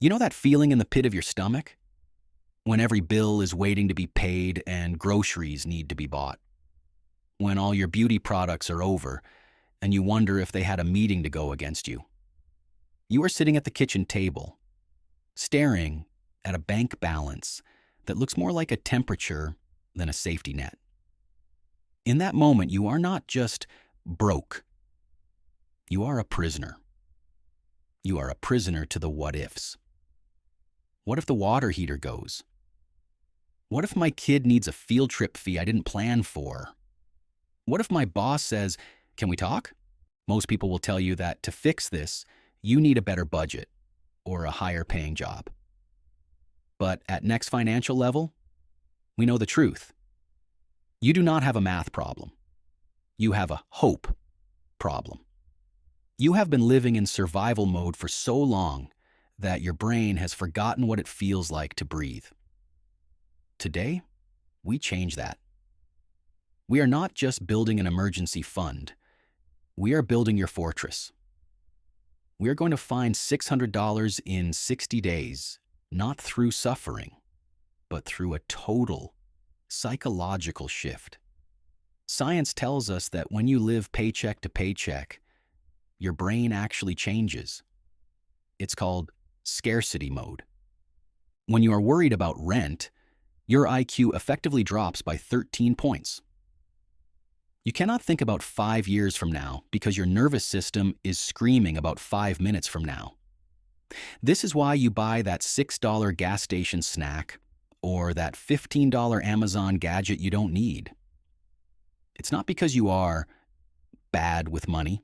You know that feeling in the pit of your stomach? When every bill is waiting to be paid and groceries need to be bought. When all your beauty products are over and you wonder if they had a meeting to go against you. You are sitting at the kitchen table, staring at a bank balance that looks more like a temperature than a safety net. In that moment, you are not just broke. You are a prisoner. You are a prisoner to the what ifs. What if the water heater goes? What if my kid needs a field trip fee I didn't plan for? What if my boss says, "Can we talk?" Most people will tell you that to fix this, you need a better budget or a higher paying job. But at Next Financial Level, we know the truth. You do not have a math problem. You have a hope problem. You have been living in survival mode for so long that your brain has forgotten what it feels like to breathe. Today, we change that. We are not just building an emergency fund. We are building your fortress. We are going to find $600 in 60 days, not through suffering, but through a total psychological shift. Science tells us that when you live paycheck to paycheck, your brain actually changes. It's called scarcity mode. When you are worried about rent, your IQ effectively drops by 13 points. You cannot think about 5 years from now because your nervous system is screaming about 5 minutes from now. This is why you buy that $6 gas station snack or that $15 Amazon gadget you don't need. It's not because you are bad with money.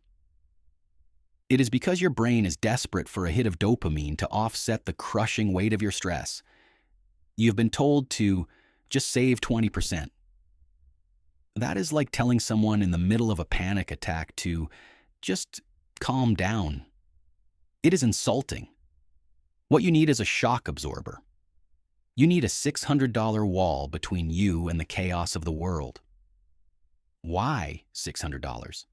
It is because your brain is desperate for a hit of dopamine to offset the crushing weight of your stress. You've been told to just save 20%. That is like telling someone in the middle of a panic attack to just calm down. It is insulting. What you need is a shock absorber. You need a $600 wall between you and the chaos of the world. Why $600?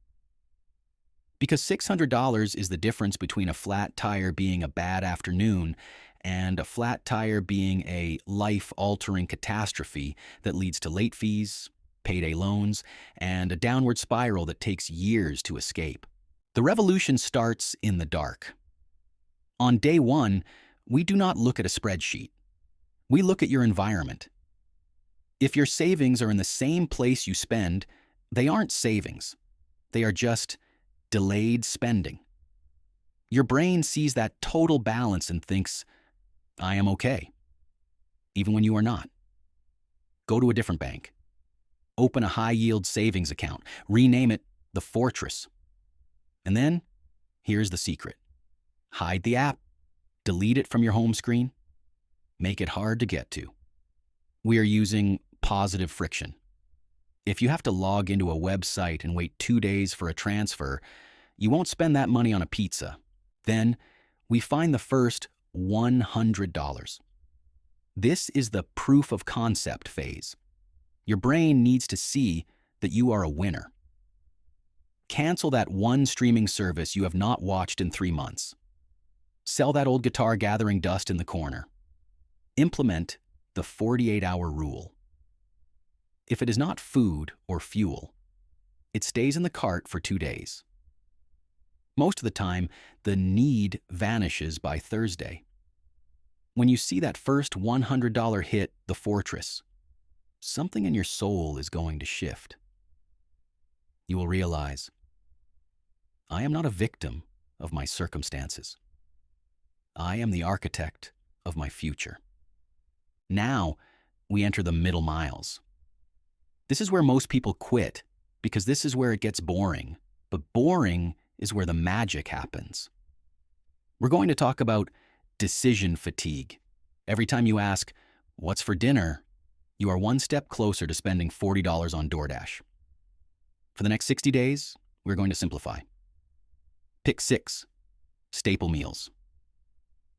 Because $600 is the difference between a flat tire being a bad afternoon and a flat tire being a life-altering catastrophe that leads to late fees, payday loans, and a downward spiral that takes years to escape. The revolution starts in the dark. On day one, we do not look at a spreadsheet. We look at your environment. If your savings are in the same place you spend, they aren't savings. They are just delayed spending. Your brain sees that total balance and thinks, "I am okay," even when you are not. Go to a different bank. Open a high-yield savings account. Rename it the Fortress. And then, here's the secret. Hide the app. Delete it from your home screen. Make it hard to get to. We are using positive friction. If you have to log into a website and wait 2 days for a transfer, you won't spend that money on a pizza. Then, we find the first $100. This is the proof of concept phase. Your brain needs to see that you are a winner. Cancel that one streaming service you have not watched in 3 months. Sell that old guitar gathering dust in the corner. Implement the 48-hour rule. If it is not food or fuel, it stays in the cart for 2 days. Most of the time, the need vanishes by Thursday. When you see that first $100 hit the Fortress, something in your soul is going to shift. You will realize, I am not a victim of my circumstances. I am the architect of my future. Now, we enter the middle miles. This is where most people quit, because this is where it gets boring. But boring is where the magic happens. We're going to talk about decision fatigue. Every time you ask, "What's for dinner?" you are one step closer to spending $40 on DoorDash. For the next 60 days, we're going to simplify. Pick 6 staple meals: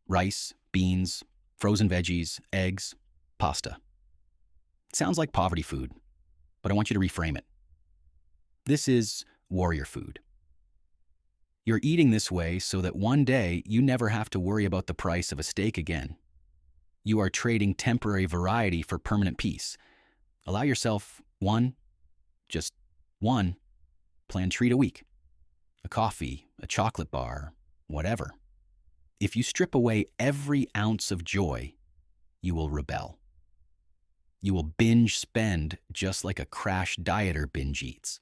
rice, beans, frozen veggies, eggs, pasta. It sounds like poverty food, but I want you to reframe it. This is warrior food. You're eating this way so that one day you never have to worry about the price of a steak again. You are trading temporary variety for permanent peace. Allow yourself just one planned treat a week. A coffee, a chocolate bar, whatever. If you strip away every ounce of joy, you will rebel. You will binge spend just like a crash dieter binge eats.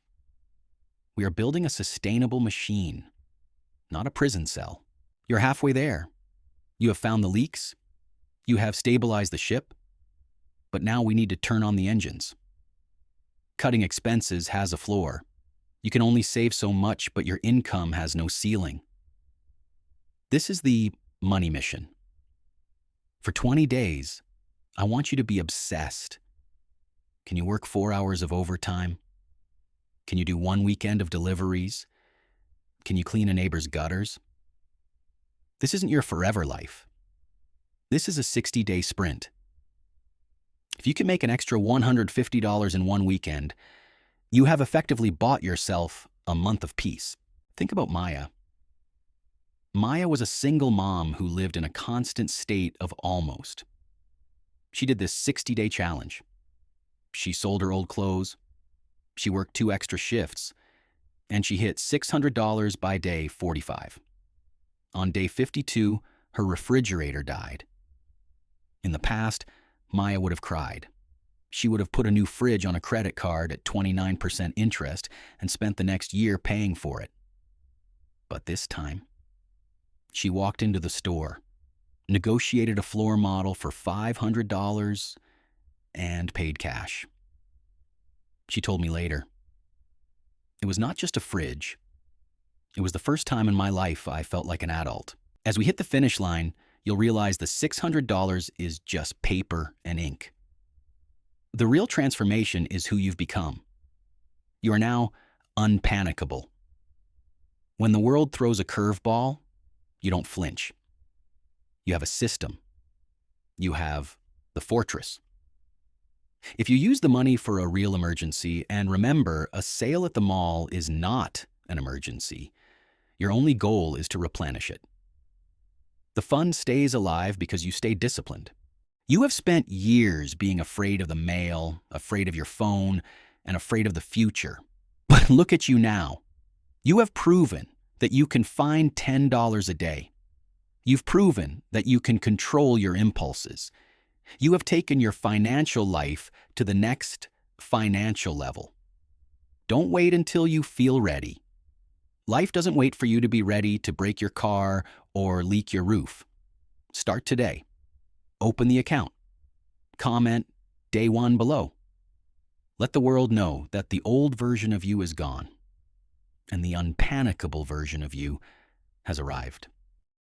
We are building a sustainable machine, not a prison cell. You're halfway there. You have found the leaks. You have stabilized the ship. But now we need to turn on the engines. Cutting expenses has a floor. You can only save so much, but your income has no ceiling. This is the money mission. For 20 days, I want you to be obsessed. Can you work 4 hours of overtime? Can you do one weekend of deliveries? Can you clean a neighbor's gutters? This isn't your forever life. This is a 60-day sprint. If you can make an extra $150 in one weekend, you have effectively bought yourself a month of peace. Think about Maya. Maya was a single mom who lived in a constant state of almost. She did this 60-day challenge. She sold her old clothes, she worked 2 extra shifts, and she hit $600 by day 45. On day 52, her refrigerator died. In the past, Maya would have cried. She would have put a new fridge on a credit card at 29% interest and spent the next year paying for it. But this time, she walked into the store, negotiated a floor model for $500, and paid cash. She told me later, it was not just a fridge. It was the first time in my life I felt like an adult. As we hit the finish line, you'll realize the $600 is just paper and ink. The real transformation is who you've become. You are now unpanickable. When the world throws a curveball, you don't flinch. You have a system. You have the fortress. If you use the money for a real emergency, and remember, a sale at the mall is not an emergency, your only goal is to replenish it. The fund stays alive because you stay disciplined. You have spent years being afraid of the mail, afraid of your phone, and afraid of the future. But look at you now. You have proven that you can find $10 a day. You've proven that you can control your impulses. You have taken your financial life to the next financial level. Don't wait until you feel ready. Life doesn't wait for you to be ready to break your car or leak your roof. Start today. Open the account. Comment day 1 below. Let the world know that the old version of you is gone and the unpanickable version of you has arrived.